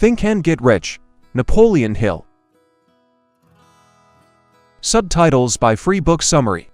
Think and Get Rich, Napoleon Hill. Subtitles by Free Book Summary.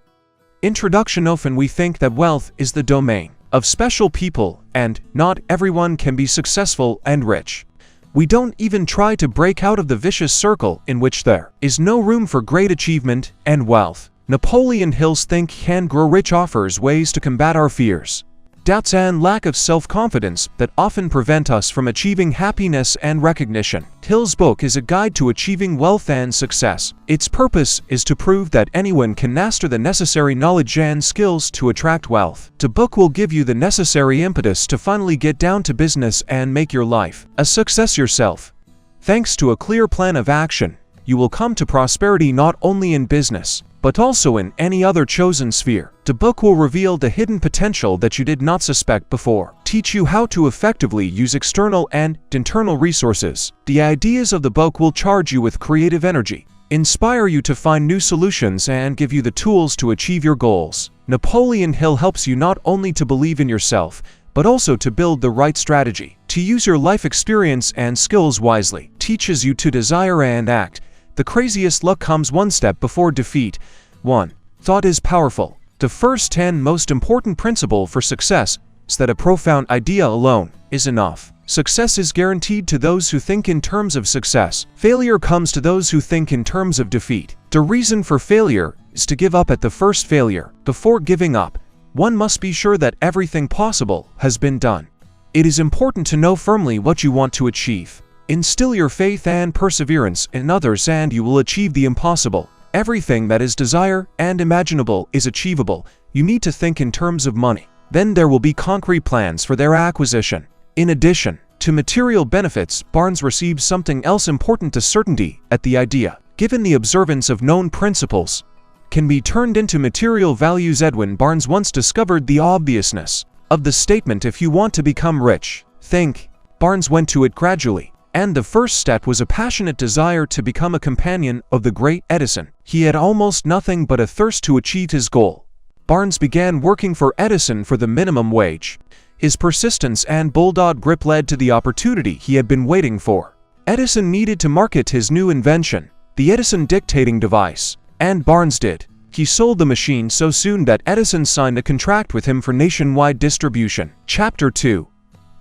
Introduction. Often we think that wealth is the domain of special people, and not everyone can be successful and rich. We don't even try to break out of the vicious circle in which there is no room for great achievement and wealth. Napoleon Hill's Think and Grow Rich offers ways to combat our fears, doubts, and lack of self-confidence that often prevent us from achieving happiness and recognition. Hill's book is a guide to achieving wealth and success. Its purpose is to prove that anyone can master the necessary knowledge and skills to attract wealth. The book will give you the necessary impetus to finally get down to business and make your life a success yourself. Thanks to a clear plan of action, you will come to prosperity not only in business, but also in any other chosen sphere. The book will reveal the hidden potential that you did not suspect before, teach you how to effectively use external and internal resources. The ideas of the book will charge you with creative energy, inspire you to find new solutions, and give you the tools to achieve your goals. Napoleon Hill helps you not only to believe in yourself, but also to build the right strategy, to use your life experience and skills wisely, teaches you to desire and act. The craziest luck comes one step before defeat. 1. Thought is powerful. The first and most important principle for success is that a profound idea alone is enough. Success is guaranteed to those who think in terms of success. Failure comes to those who think in terms of defeat. The reason for failure is to give up at the first failure. Before giving up, one must be sure that everything possible has been done. It is important to know firmly what you want to achieve. Instill your faith and perseverance in others and you will achieve the impossible. Everything that is desired and imaginable is achievable. You need to think in terms of money. Then there will be concrete plans for their acquisition. In addition to material benefits, Barnes receives something else important: to certainty at the idea, given the observance of known principles, can be turned into material values. Edwin Barnes once discovered the obviousness of the statement, "If you want to become rich, think." Barnes went to it gradually, and the first step was a passionate desire to become a companion of the great Edison. He had almost nothing but a thirst to achieve his goal. Barnes began working for Edison for the minimum wage. His persistence and bulldog grip led to the opportunity he had been waiting for. Edison needed to market his new invention, the Edison dictating device, and Barnes did. He sold the machine so soon that Edison signed a contract with him for nationwide distribution. Chapter 2.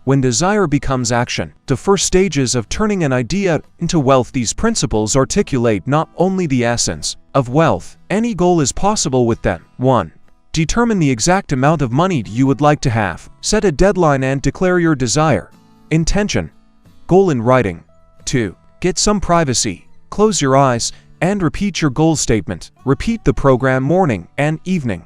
When desire becomes action. The first stages of turning an idea into wealth. These principles articulate not only the essence of wealth. Any goal is possible with them. 1. Determine the exact amount of money you would like to have. Set a deadline and declare your desire. Intention. Goal in writing. 2. Get some privacy. Close your eyes and repeat your goal statement. Repeat the program morning and evening.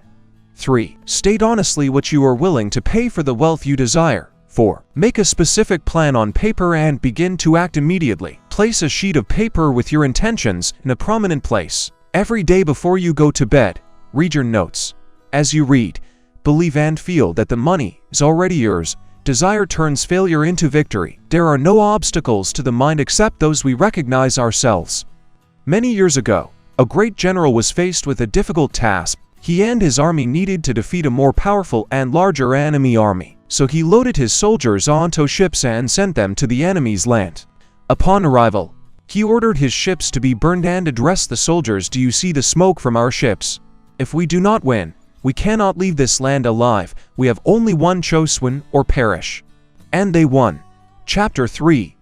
3. State honestly what you are willing to pay for the wealth you desire. 4. Make a specific plan on paper and begin to act immediately. Place a sheet of paper with your intentions in a prominent place. Every day before you go to bed, read your notes. As you read, believe and feel that the money is already yours. Desire turns failure into victory. There are no obstacles to the mind except those we recognize ourselves. Many years ago, a great general was faced with a difficult task. He and his army needed to defeat a more powerful and larger enemy army. So he loaded his soldiers onto ships and sent them to the enemy's land. Upon arrival, he ordered his ships to be burned and addressed the soldiers, "Do you see the smoke from our ships? If we do not win, we cannot leave this land alive. We have only one choice: win or perish." And they won. Chapter 3.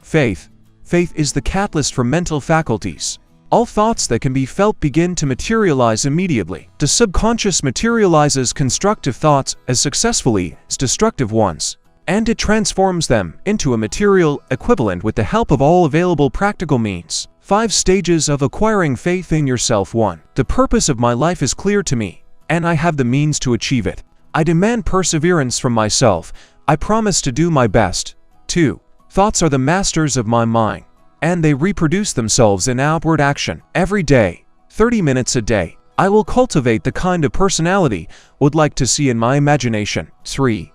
Faith. Faith is the catalyst for mental faculties. All thoughts that can be felt begin to materialize immediately. The subconscious materializes constructive thoughts as successfully as destructive ones, and it transforms them into a material equivalent with the help of all available practical means. 5 stages of acquiring faith in yourself. 1. The purpose of my life is clear to me, and I have the means to achieve it. I demand perseverance from myself. I promise to do my best. 2. Thoughts are the masters of my mind, and they reproduce themselves in outward action. Every day, 30 minutes a day, I will cultivate the kind of personality I would like to see in my imagination. 3.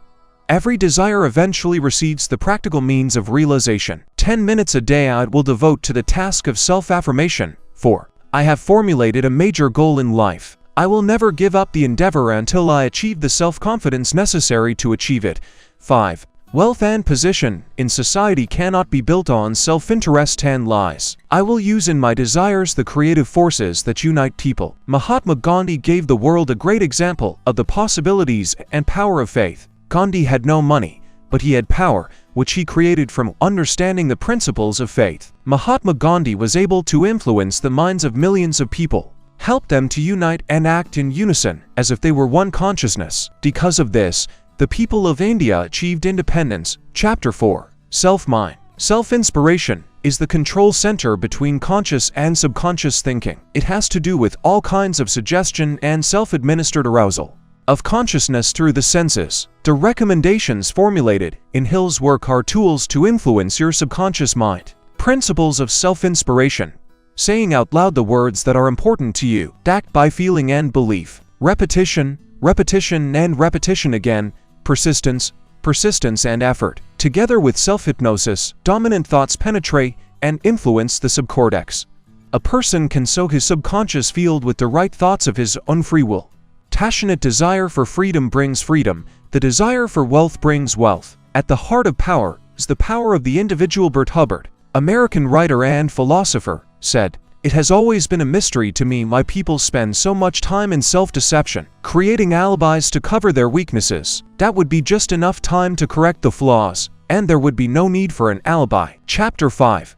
Every desire eventually receives the practical means of realization. 10 minutes a day I will devote to the task of self-affirmation. 4. I have formulated a major goal in life. I will never give up the endeavor until I achieve the self-confidence necessary to achieve it. 5. Wealth and position in society cannot be built on self-interest and lies. I will use in my desires the creative forces that unite people. Mahatma Gandhi gave the world a great example of the possibilities and power of faith. Gandhi had no money, but he had power, which he created from understanding the principles of faith. Mahatma Gandhi was able to influence the minds of millions of people, help them to unite and act in unison as if they were one consciousness. Because of this, the people of India achieved independence. Chapter 4. Self-Mind. Self-inspiration is the control center between conscious and subconscious thinking. It has to do with all kinds of suggestion and self-administered arousal of consciousness through the senses. The recommendations formulated in Hill's work are tools to influence your subconscious mind. Principles of self-inspiration. Saying out loud the words that are important to you, backed by feeling and belief. Repetition, repetition and repetition again. Persistence, persistence and effort. Together with self-hypnosis, dominant thoughts penetrate and influence the subcortex. A person can sow his subconscious field with the right thoughts of his own free will. Passionate desire for freedom brings freedom. The desire for wealth brings wealth. At the heart of power is the power of the individual. Bert Hubbard, American writer and philosopher, said, "It has always been a mystery to me why people spend so much time in self-deception, creating alibis to cover their weaknesses. That would be just enough time to correct the flaws, and there would be no need for an alibi." Chapter 5.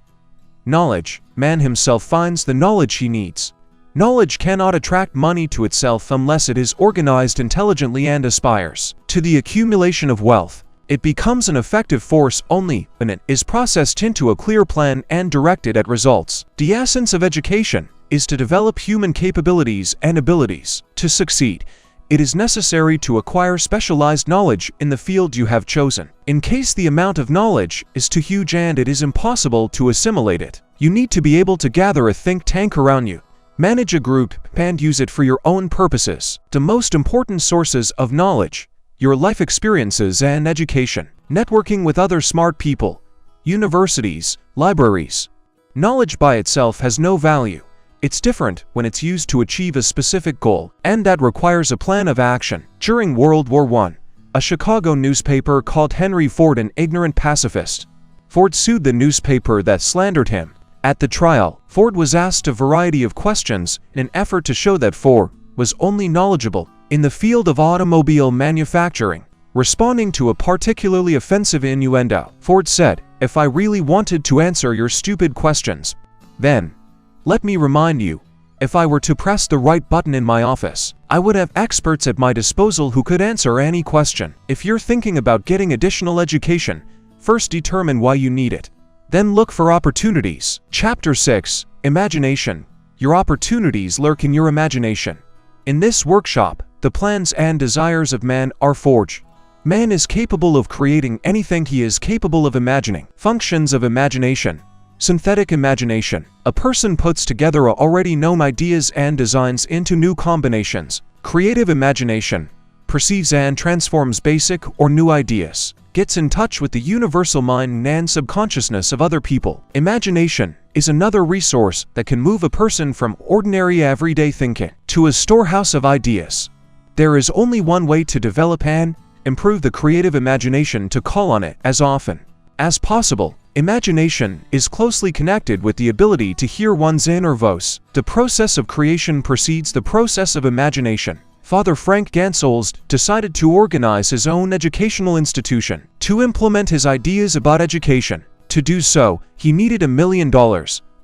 Knowledge. Man himself finds the knowledge he needs. Knowledge cannot attract money to itself unless it is organized intelligently and aspires to the accumulation of wealth. It becomes an effective force only when it is processed into a clear plan and directed at results. The essence of education is to develop human capabilities and abilities. To succeed, it is necessary to acquire specialized knowledge in the field you have chosen. In case the amount of knowledge is too huge and it is impossible to assimilate it, you need to be able to gather a think tank around you, manage a group, and use it for your own purposes. The most important sources of knowledge: your life experiences and education, networking with other smart people, universities, libraries. Knowledge by itself has no value. It's different when it's used to achieve a specific goal, and that requires a plan of action. During World War I, a Chicago newspaper called Henry Ford an ignorant pacifist. Ford sued the newspaper that slandered him. At the trial, Ford was asked a variety of questions in an effort to show that Ford was only knowledgeable in the field of automobile manufacturing. Responding to a particularly offensive innuendo, Ford said, "If I really wanted to answer your stupid questions, then, let me remind you, if I were to press the right button in my office, I would have experts at my disposal who could answer any question. If you're thinking about getting additional education, first determine why you need it. Then look for opportunities." Chapter 6. Imagination. Your opportunities lurk in your imagination. In this workshop, the plans and desires of man are forged. Man is capable of creating anything he is capable of imagining. Functions of imagination. Synthetic imagination. A person puts together already known ideas and designs into new combinations. Creative imagination. Perceives and transforms basic or new ideas. Gets in touch with the universal mind and subconsciousness of other people. Imagination is another resource that can move a person from ordinary everyday thinking to a storehouse of ideas. There is only one way to develop and improve the creative imagination: to call on it as often as possible. Imagination is closely connected with the ability to hear one's inner voice. The process of creation precedes the process of imagination. Father Frank Gansols decided to organize his own educational institution to implement his ideas about education. To do so, he needed $1 million.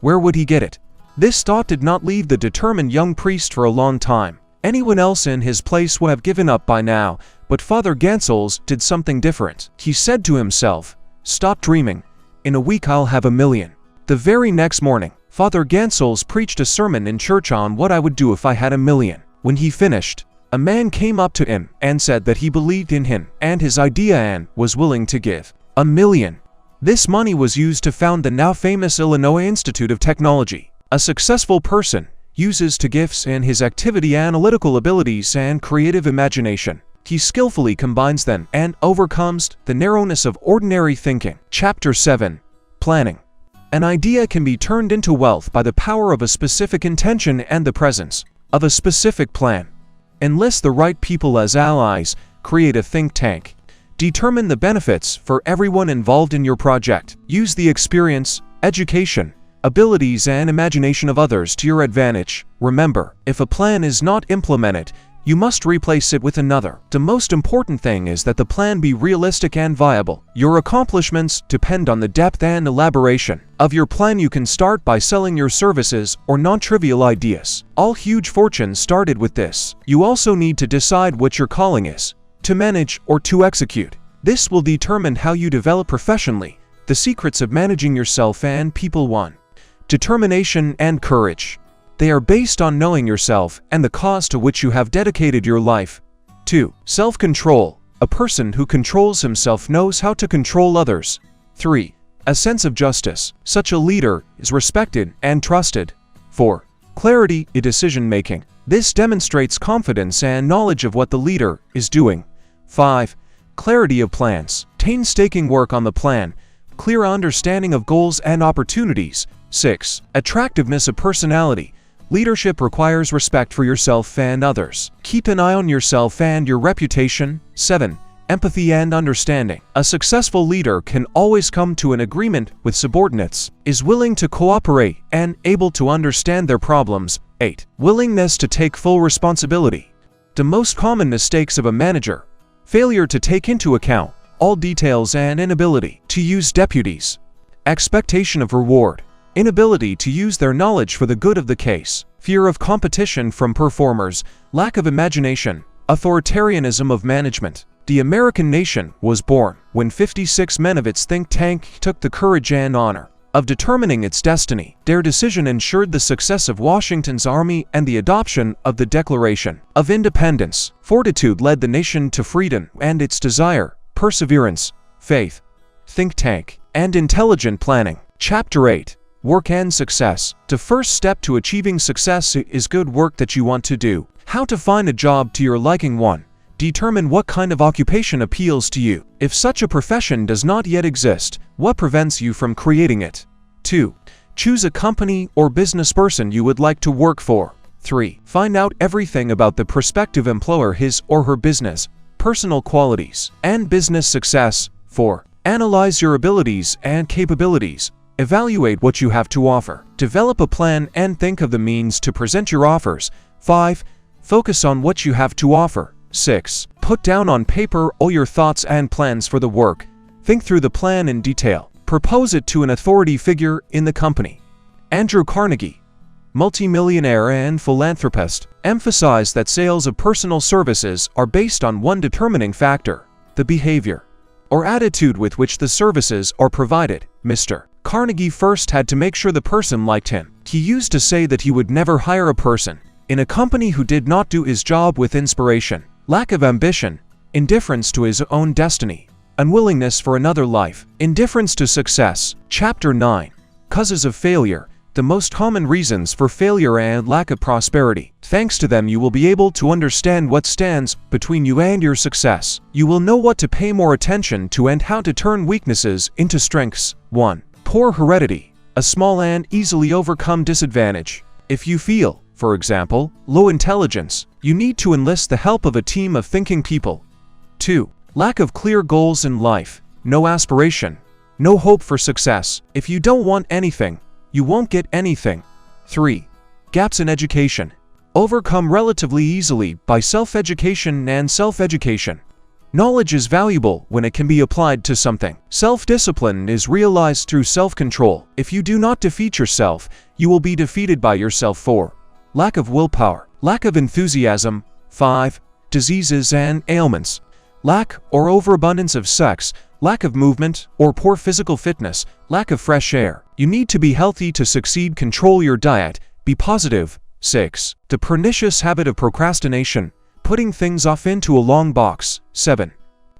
Where would he get it? This thought did not leave the determined young priest for a long time. Anyone else in his place would have given up by now, but Father Gansols did something different. He said to himself, "Stop dreaming. In a week I'll have $1 million. The very next morning, Father Gansols preached a sermon in church on what I would do if I had $1 million. When he finished, a man came up to him and said that he believed in him and his idea and was willing to give $1 million. This money was used to found the now famous Illinois Institute of Technology. A successful person uses to gifts and his activity, analytical abilities, and creative imagination. He skillfully combines them and overcomes the narrowness of ordinary thinking. Chapter 7. Planning. An idea can be turned into wealth by the power of a specific intention and the presence of a specific plan. Enlist the right people as allies. Create a think tank. Determine the benefits for everyone involved in your project. Use the experience, education, abilities and imagination of others to your advantage. Remember, if a plan is not implemented, you must replace it with another. The most important thing is that the plan be realistic and viable. Your accomplishments depend on the depth and elaboration of your plan. You can start by selling your services or non-trivial ideas. All huge fortunes started with this. You also need to decide what your calling is, to manage or to execute. This will determine how you develop professionally. The secrets of managing yourself and people. 1. Determination and courage. They are based on knowing yourself and the cause to which you have dedicated your life. 2. Self-control. A person who controls himself knows how to control others. 3. A sense of justice. Such a leader is respected and trusted. 4. Clarity in decision-making. This demonstrates confidence and knowledge of what the leader is doing. 5. Clarity of plans. Painstaking work on the plan. Clear understanding of goals and opportunities. 6. Attractiveness of personality. Leadership requires respect for yourself and others. Keep an eye on yourself and your reputation. 7. Empathy and understanding. A successful leader can always come to an agreement with subordinates, is willing to cooperate, and able to understand their problems. 8. Willingness to take full responsibility. The most common mistakes of a manager: failure to take into account all details and inability to use deputies. Expectation of reward. Inability to use their knowledge for the good of the case. Fear of competition from performers. Lack of imagination. Authoritarianism of management. The American nation was born when 56 men of its think tank took the courage and honor of determining its destiny. Their decision ensured the success of Washington's army and the adoption of the Declaration of Independence. Fortitude led the nation to freedom, and its desire, perseverance, faith, think tank, and intelligent planning. Chapter 8. Work and success. The first step to achieving success is good work that you want to do. How to find a job to your liking. 1. Determine what kind of occupation appeals to you. If such a profession does not yet exist, what prevents you from creating it? 2. Choose a company or business person you would like to work for. 3. Find out everything about the prospective employer, his or her business, personal qualities, and business success. 4. Analyze your abilities and capabilities. Evaluate what you have to offer. Develop a plan and think of the means to present your offers. 5. Focus on what you have to offer. 6. Put down on paper all your thoughts and plans for the work. Think through the plan in detail. Propose it to an authority figure in the company. Andrew Carnegie, multimillionaire and philanthropist, emphasized that sales of personal services are based on one determining factor: the behavior or attitude with which the services are provided. Mr. Carnegie first had to make sure the person liked him. He used to say that he would never hire a person in a company who did not do his job with inspiration, lack of ambition, indifference to his own destiny, unwillingness for another life, indifference to success. Chapter 9. Causes of failure. The most common reasons for failure and lack of prosperity. Thanks to them, you will be able to understand what stands between you and your success. You will know what to pay more attention to and how to turn weaknesses into strengths. 1. Poor heredity. A small and easily overcome disadvantage. If you feel, for example, low intelligence, you need to enlist the help of a team of thinking people. 2. Lack of clear goals in life. No aspiration. No hope for success. If you don't want anything, you won't get anything. 3. Gaps in education. Overcome relatively easily by self-education and self-education. Knowledge is valuable when it can be applied to something. Self-discipline is realized through self-control. If you do not defeat yourself, you will be defeated by yourself. 4. Lack of willpower. Lack of enthusiasm. 5. Diseases and ailments. Lack or overabundance of sex. Lack of movement or poor physical fitness. Lack of fresh air. You need to be healthy to succeed. Control your diet. Be positive. 6. The pernicious habit of procrastination. Putting things off into a long box. 7.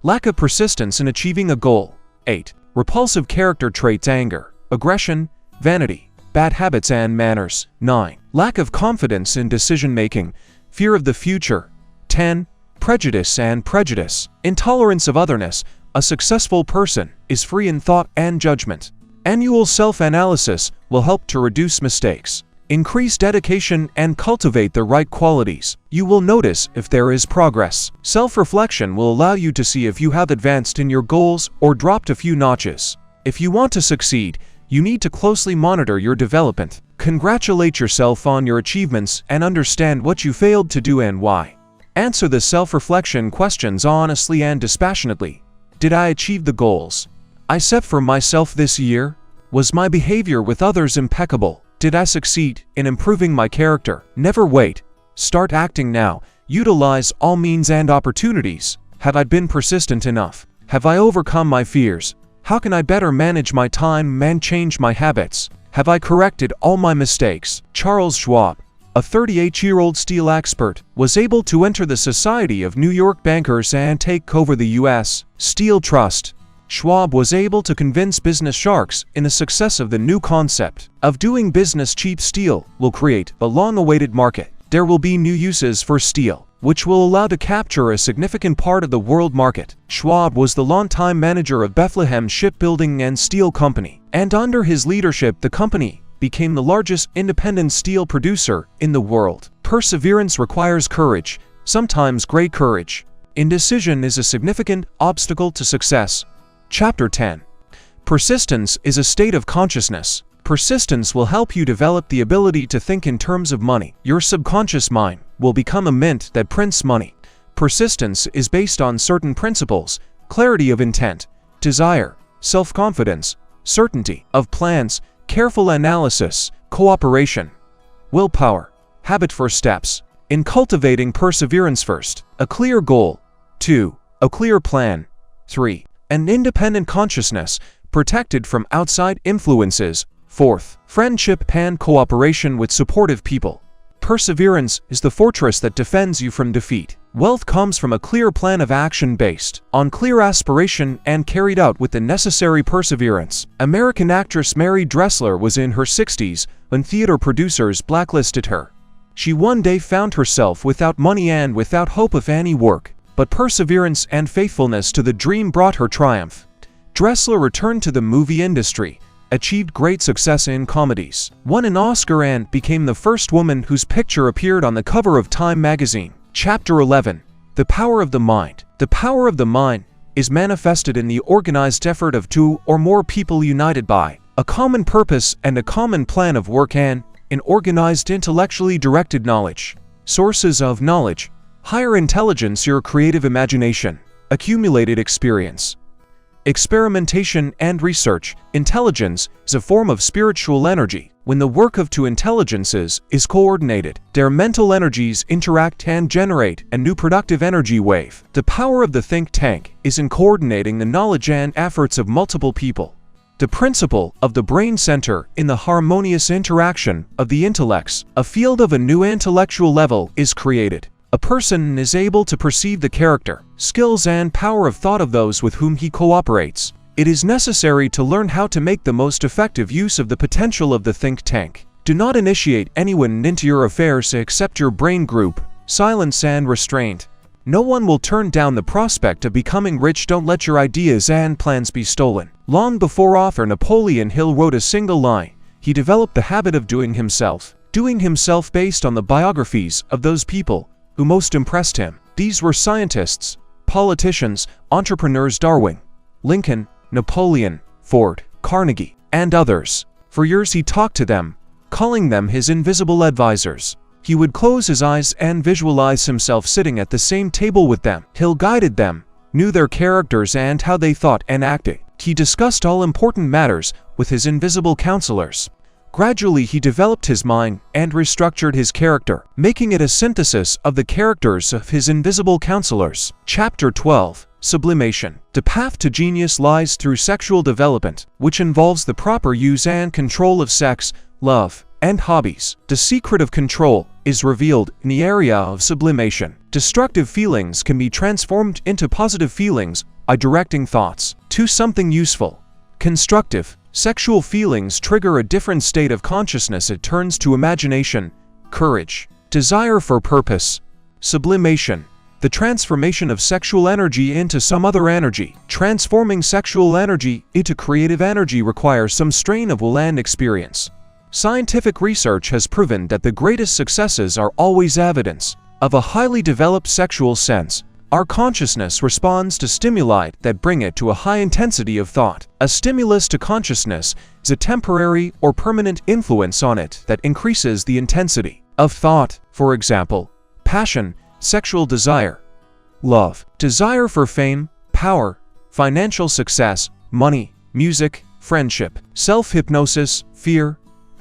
Lack of persistence in achieving a goal. 8. Repulsive character traits: anger, aggression, vanity, bad habits and manners. 9. Lack of confidence in decision-making, fear of the future. 10. Prejudice and prejudice. Intolerance of otherness. A successful person is free in thought and judgment. Annual self-analysis will help to reduce mistakes. Increase dedication and cultivate the right qualities. You will notice if there is progress. Self-reflection will allow you to see if you have advanced in your goals or dropped a few notches. If you want to succeed, you need to closely monitor your development. Congratulate yourself on your achievements and understand what you failed to do and why. Answer the self-reflection questions honestly and dispassionately. Did I achieve the goals I set for myself this year? Was my behavior with others impeccable? Did I succeed in improving my character? Never wait. Start acting now. Utilize all means and opportunities. Have I been persistent enough? Have I overcome my fears? How can I better manage my time and change my habits? Have I corrected all my mistakes? Charles Schwab, a 38-year-old steel expert, was able to enter the Society of New York Bankers and take over the U.S. Steel Trust. Schwab was able to convince business sharks in the success of the new concept of doing business. Cheap steel will create a long-awaited market. There will be new uses for steel, which will allow to capture a significant part of the world market. Schwab was the longtime manager of Bethlehem Shipbuilding and Steel Company, and under his leadership the company became the largest independent steel producer in the world. Perseverance requires courage, sometimes great courage. Indecision is a significant obstacle to success. Chapter 10. Persistence is a state of consciousness. Persistence will help you develop the ability to think in terms of money. Your subconscious mind will become a mint that prints money. Persistence is based on certain principles: clarity of intent, desire, self-confidence, certainty of plans, careful analysis, cooperation, willpower, habit. For steps in cultivating perseverance: first, a clear goal; 2, a clear plan; 3, an independent consciousness protected from outside influences; 4th, friendship and cooperation with supportive people. Perseverance is the fortress that defends you from defeat. Wealth comes from a clear plan of action based on clear aspiration and carried out with the necessary perseverance. American actress Mary Dressler was in her 60s when theater producers blacklisted her. She one day found herself without money and without hope of any work, but perseverance and faithfulness to the dream brought her triumph. Dressler returned to the movie industry, achieved great success in comedies, won an Oscar, and became the first woman whose picture appeared on the cover of Time magazine. Chapter 11. The Power of the Mind. The power of the mind is manifested in the organized effort of two or more people united by a common purpose and a common plan of work, and in organized, intellectually directed knowledge. Sources of knowledge: higher intelligence, your creative imagination, accumulated experience, experimentation and research. Intelligence is a form of spiritual energy. When the work of two intelligences is coordinated, their mental energies interact and generate a new productive energy wave. The power of the think tank is in coordinating the knowledge and efforts of multiple people. The principle of the brain center in the harmonious interaction of the intellects. A field of a new intellectual level is created. A person is able to perceive the character, skills, and power of thought of those with whom he cooperates. It is necessary to learn how to make the most effective use of the potential of the think tank. Do not initiate anyone into your affairs except your brain group. Silence and restraint. No one will turn down the prospect of becoming rich. Don't let your ideas and plans be stolen. Long before author Napoleon Hill wrote a single line, he developed the habit of doing himself based on the biographies of those people who most impressed him. These were scientists, politicians, entrepreneurs: Darwin, Lincoln, Napoleon, Ford, Carnegie, and others. For years he talked to them, calling them his invisible advisors. He would close his eyes and visualize himself sitting at the same table with them. Hill guided them, knew their characters and how they thought and acted. He discussed all important matters with his invisible counselors. Gradually he developed his mind and restructured his character, making it a synthesis of the characters of his invisible counselors. Chapter 12. Sublimation. The path to genius lies through sexual development, which involves the proper use and control of sex, love, and hobbies. The secret of control is revealed in the area of sublimation. Destructive feelings can be transformed into positive feelings by directing thoughts to something useful, constructive. Sexual feelings trigger a different state of consciousness. It turns to imagination, courage, desire for purpose. Sublimation. The transformation of sexual energy into some other energy. Transforming sexual energy into creative energy requires some strain of will and experience. Scientific research has proven that the greatest successes are always evidence of a highly developed sexual sense. Our consciousness responds to stimuli that bring it to a high intensity of thought. A stimulus to consciousness is a temporary or permanent influence on it that increases the intensity of thought. For example, passion, sexual desire, love, desire for fame, power, financial success, money, music, friendship, self-hypnosis, fear.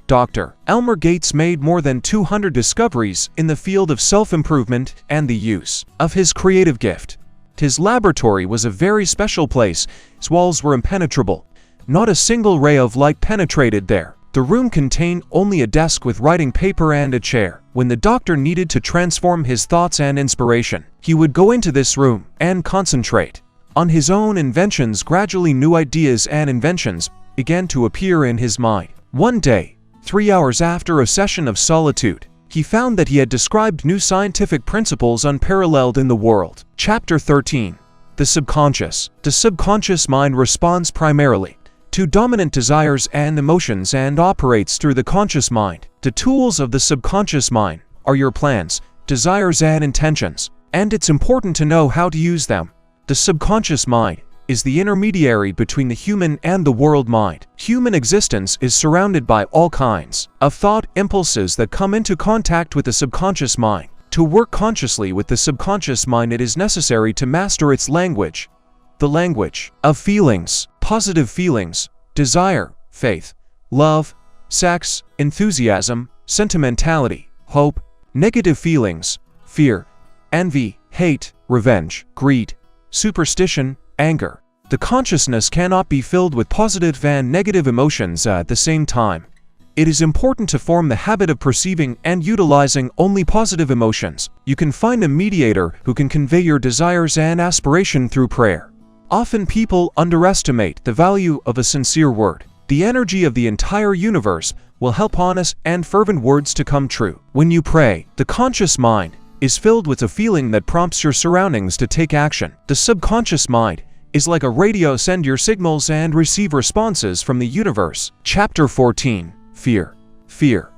Dr. Elmer Gates made more than 200 discoveries in the field of self-improvement and the use of his creative gift. His laboratory was a very special place. Its walls were impenetrable. Not a single ray of light penetrated there. The room contained only a desk with writing paper and a chair. When the doctor needed to transform his thoughts and inspiration, he would go into this room and concentrate on his own inventions. Gradually, new ideas and inventions began to appear in his mind. One day, 3 hours after a session of solitude, he found that he had described new scientific principles unparalleled in the world. Chapter 13. The Subconscious. The subconscious mind responds primarily to dominant desires and emotions and operates through the conscious mind. The tools of the subconscious mind are your plans, desires, and intentions, and it's important to know how to use them. The subconscious mind is the intermediary between the human and the world mind. Human existence is surrounded by all kinds of thought impulses that come into contact with the subconscious mind. To work consciously with the subconscious mind, it is necessary to master its language. The language of feelings, positive feelings, desire, faith, love, sex, enthusiasm, sentimentality, hope, negative feelings, fear, envy, hate, revenge, greed, superstition, anger. The consciousness cannot be filled with positive and negative emotions at the same time. It is important to form the habit of perceiving and utilizing only positive emotions. You can find a mediator who can convey your desires and aspiration through prayer. Often people underestimate the value of a sincere word. The energy of the entire universe will help honest and fervent words to come true. When you pray, the conscious mind is filled with a feeling that prompts your surroundings to take action. The subconscious mind is like a radio. Send your signals and receive responses from the universe. Chapter 14. Fear. Fear,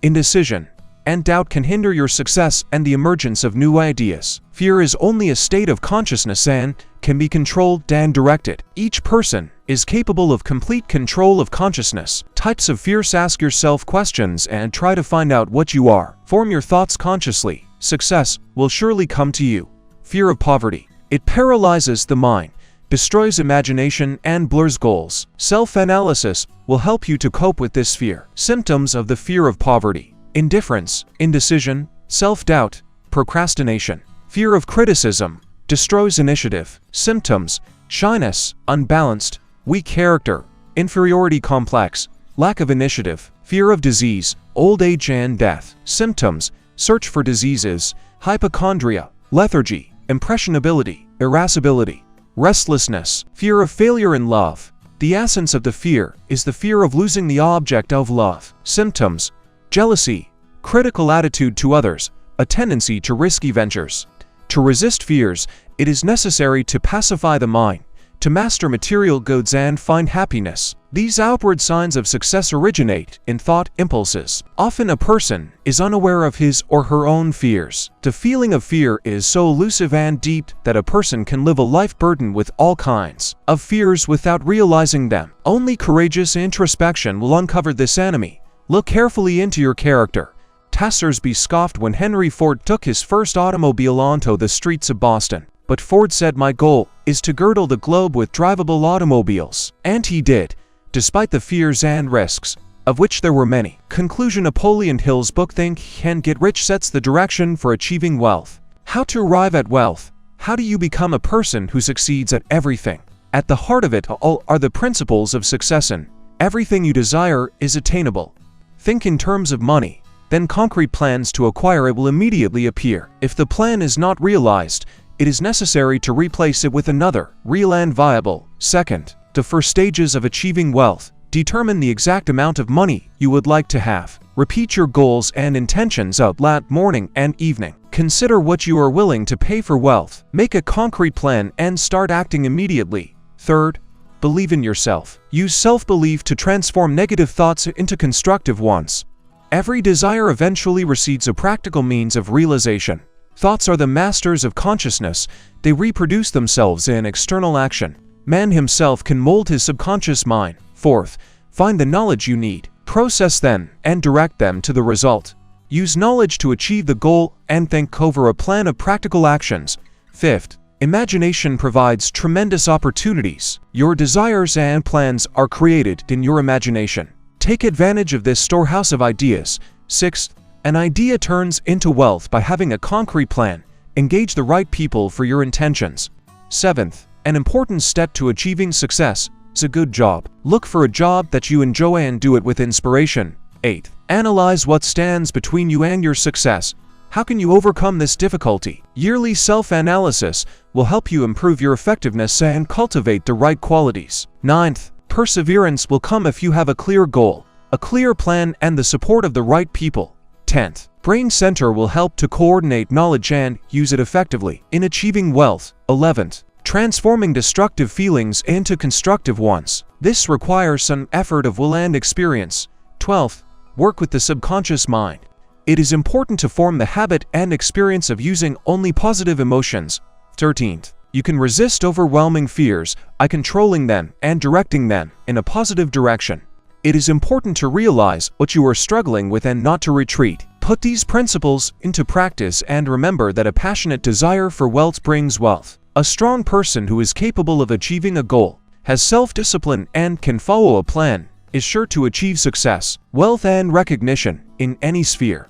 indecision, and doubt can hinder your success and the emergence of new ideas. Fear is only a state of consciousness and can be controlled and directed. Each person is capable of complete control of consciousness. Types of fears. Ask yourself questions and try to find out what you are. Form your thoughts consciously. Success will surely come to you. Fear of poverty. It paralyzes the mind, destroys imagination, and blurs goals. Self-analysis will help you to cope with this fear. Symptoms of the fear of poverty: indifference, indecision, self-doubt, procrastination. Fear of criticism destroys initiative. Symptoms: shyness, unbalanced, weak character, inferiority complex, lack of initiative. Fear of disease, old age, and death. Symptoms: search for diseases, hypochondria, lethargy, impressionability, irascibility, restlessness. Fear of failure in love. The essence of the fear is the fear of losing the object of love. Symptoms: jealousy, critical attitude to others, a tendency to risky ventures. To resist fears, it is necessary to pacify the mind, to master material goods and find happiness. These outward signs of success originate in thought impulses. Often a person is unaware of his or her own fears. The feeling of fear is so elusive and deep that a person can live a life burdened with all kinds of fears without realizing them. Only courageous introspection will uncover this enemy. Look carefully into your character. Tassersby scoffed when Henry Ford took his first automobile onto the streets of Boston. But Ford said, "My goal is to girdle the globe with drivable automobiles." And he did, despite the fears and risks, of which there were many. Conclusion: Napoleon Hill's book Think and Get Rich sets the direction for achieving wealth. How to arrive at wealth. How do you become a person who succeeds at everything? At the heart of it all are the principles of success, and everything you desire is attainable. Think in terms of money, then concrete plans to acquire it will immediately appear. If the plan is not realized, it is necessary to replace it with another, real and viable. Second, the first stages of achieving wealth. Determine the exact amount of money you would like to have. Repeat your goals and intentions out loud morning and evening. Consider what you are willing to pay for wealth. Make a concrete plan and start acting immediately. Third, Believe in yourself. Use self-belief to transform negative thoughts into constructive ones. Every desire eventually recedes a practical means of realization. Thoughts are the masters of consciousness. They reproduce themselves in external action. Man himself can mold his subconscious mind. Fourth, find the knowledge you need. Process them and direct them to the result. Use knowledge to achieve the goal and think over a plan of practical actions. Fifth, imagination provides tremendous opportunities. Your desires and plans are created in your imagination. Take advantage of this storehouse of ideas. Sixth, an idea turns into wealth by having a concrete plan. Engage the right people for your intentions. Seventh, an important step to achieving success is a good job. Look for a job that you enjoy and do it with inspiration. Eighth, analyze what stands between you and your success. How can you overcome this difficulty? Yearly self-analysis will help you improve your effectiveness and cultivate the right qualities. Ninth, perseverance will come if you have a clear goal, a clear plan, and the support of the right people. 10th, brain center will help to coordinate knowledge and use it effectively in achieving wealth. 11th, transforming destructive feelings into constructive ones. This requires some effort of will and experience. 12th, work with the subconscious mind. It is important to form the habit and experience of using only positive emotions. 13th, you can resist overwhelming fears by controlling them and directing them in a positive direction. It is important to realize what you are struggling with and not to retreat. Put these principles into practice and remember that a passionate desire for wealth brings wealth. A strong person who is capable of achieving a goal, has self-discipline, and can follow a plan is sure to achieve success, wealth, and recognition in any sphere.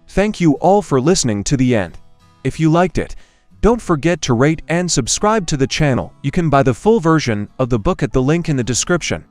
Thank you all for listening to the end. If you liked it, don't forget to rate and subscribe to the channel. You can buy the full version of the book at the link in the description.